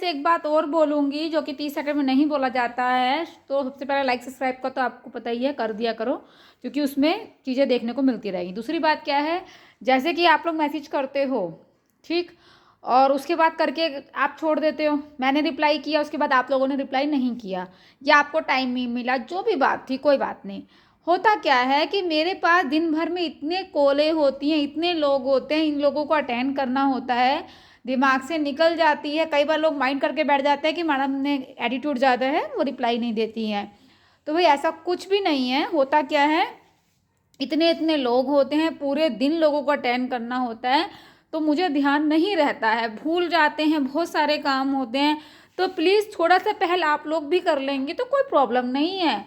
Friends एक बात और बोलूँगी जो कि 30 सेकंड में नहीं बोला जाता है, तो सबसे पहले लाइक सब्सक्राइब का तो आपको पता ही है, कर दिया करो, क्योंकि उसमें चीज़ें देखने को मिलती रहेगी। दूसरी बात क्या है, जैसे कि आप लोग मैसेज करते हो, ठीक, और उसके बाद करके आप छोड़ देते हो, मैंने रिप्लाई किया, उसके बाद आप लोगों ने रिप्लाई नहीं किया, या आपको टाइम नहीं मिला, जो भी बात थी कोई बात नहीं। होता क्या है कि मेरे पास दिन भर में इतने कॉलें होती हैं, इतने लोग होते हैं, इन लोगों को अटेंड करना होता है, दिमाग से निकल जाती है। कई बार लोग माइंड करके बैठ जाते हैं कि मैडम ने एटीट्यूड ज़्यादा है, वो रिप्लाई नहीं देती हैं। तो भाई ऐसा कुछ भी नहीं है। होता क्या है, इतने इतने लोग होते हैं, पूरे दिन लोगों को अटेंड करना होता है, तो मुझे ध्यान नहीं रहता है, भूल जाते हैं, बहुत सारे काम होते हैं। तो प्लीज़ थोड़ा सा पहल आप लोग भी कर लेंगे तो कोई प्रॉब्लम नहीं है।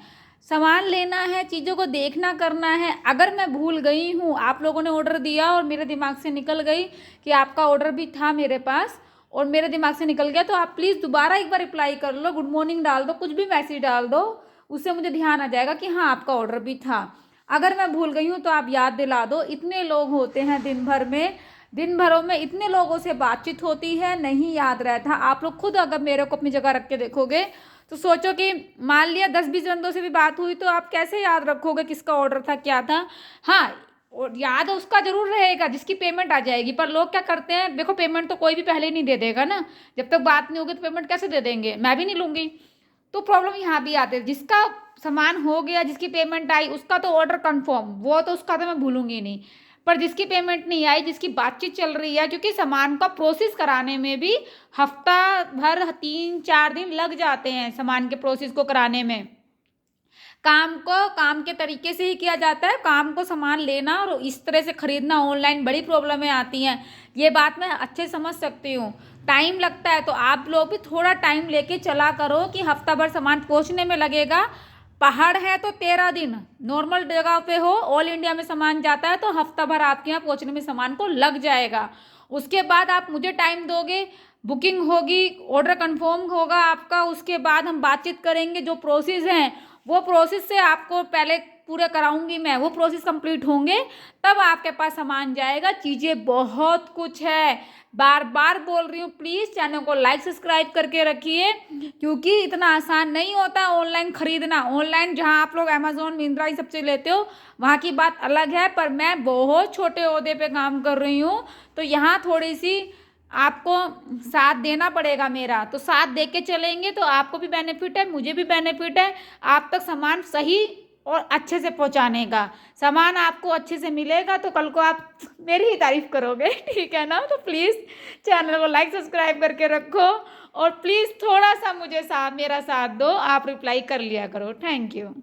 सामान लेना है, चीज़ों को देखना करना है। अगर मैं भूल गई हूँ, आप लोगों ने ऑर्डर दिया और मेरे दिमाग से निकल गई कि आपका ऑर्डर भी था मेरे पास और मेरे दिमाग से निकल गया, तो आप प्लीज़ दोबारा एक बार रिप्लाई कर लो, गुड मॉर्निंग डाल दो, कुछ भी मैसेज डाल दो, उससे मुझे ध्यान आ जाएगा कि हाँ आपका ऑर्डर भी था। अगर मैं भूल गई हूँ तो आप याद दिला दो। इतने लोग होते हैं दिन भर में, दिन भरों में इतने लोगों से बातचीत होती है, नहीं याद रहता। आप लोग खुद अगर मेरे को अपनी जगह रख के देखोगे तो सोचो कि मान लिया 10-20 बंदों से भी बात हुई तो आप कैसे याद रखोगे किसका ऑर्डर था, क्या था। हाँ, और याद उसका जरूर रहेगा जिसकी पेमेंट आ जाएगी, पर लोग क्या करते हैं, देखो पेमेंट तो कोई भी पहले ही नहीं दे देगा ना, जब तक बात नहीं होगी तो पेमेंट कैसे दे देंगे, मैं भी नहीं लूंगी। तो प्रॉब्लम यहाँ भी आती है, जिसका सामान हो गया, जिसकी पेमेंट आई, उसका तो ऑर्डर कंफर्म, वो तो उसका तो मैं भूलूंगी नहीं। पर जिसकी पेमेंट नहीं आई, जिसकी बातचीत चल रही है, क्योंकि सामान का प्रोसेस कराने में भी हफ्ता भर 3-4 दिन लग जाते हैं, सामान के प्रोसेस को कराने में। काम को काम के तरीके से ही किया जाता है, काम को सामान लेना और इस तरह से खरीदना ऑनलाइन बड़ी प्रॉब्लमें आती हैं, ये बात मैं अच्छे समझ सकती हूँ। टाइम लगता है तो आप लोग भी थोड़ा टाइम लेके चला करो कि हफ्ता भर सामान पहुँचने में लगेगा। पहाड़ है तो 13 दिन, नॉर्मल जगह पे हो, ऑल इंडिया में सामान जाता है तो हफ्ता भर आपके यहाँ पहुँचने में सामान को लग जाएगा। उसके बाद आप मुझे टाइम दोगे, बुकिंग होगी, ऑर्डर कंफर्म होगा आपका, उसके बाद हम बातचीत करेंगे, जो प्रोसेस हैं वो प्रोसेस से आपको पहले पूरे कराऊंगी मैं, वो प्रोसेस कंप्लीट होंगे तब आपके पास सामान जाएगा। चीज़ें बहुत कुछ है, बार बार बोल रही हूँ, प्लीज़ चैनल को लाइक सब्सक्राइब करके रखिए, क्योंकि इतना आसान नहीं होता ऑनलाइन खरीदना। ऑनलाइन जहाँ आप लोग अमेजोन, मिंत्रा ये सबसे लेते हो वहाँ की बात अलग है, पर मैं बहुत छोटे ओहदे पे काम कर रही हूँ, तो यहाँ थोड़ी सी आपको साथ देना पड़ेगा मेरा। तो साथ दे के चलेंगे तो आपको भी बेनिफिट है, मुझे भी बेनिफिट है, आप तक सामान सही और अच्छे से पहुंचाने का। सामान आपको अच्छे से मिलेगा तो कल को आप मेरी ही तारीफ करोगे, ठीक है ना। तो प्लीज़ चैनल को लाइक सब्सक्राइब करके रखो और प्लीज़ थोड़ा सा मुझे मेरा साथ दो, आप रिप्लाई कर लिया करो। Thank you.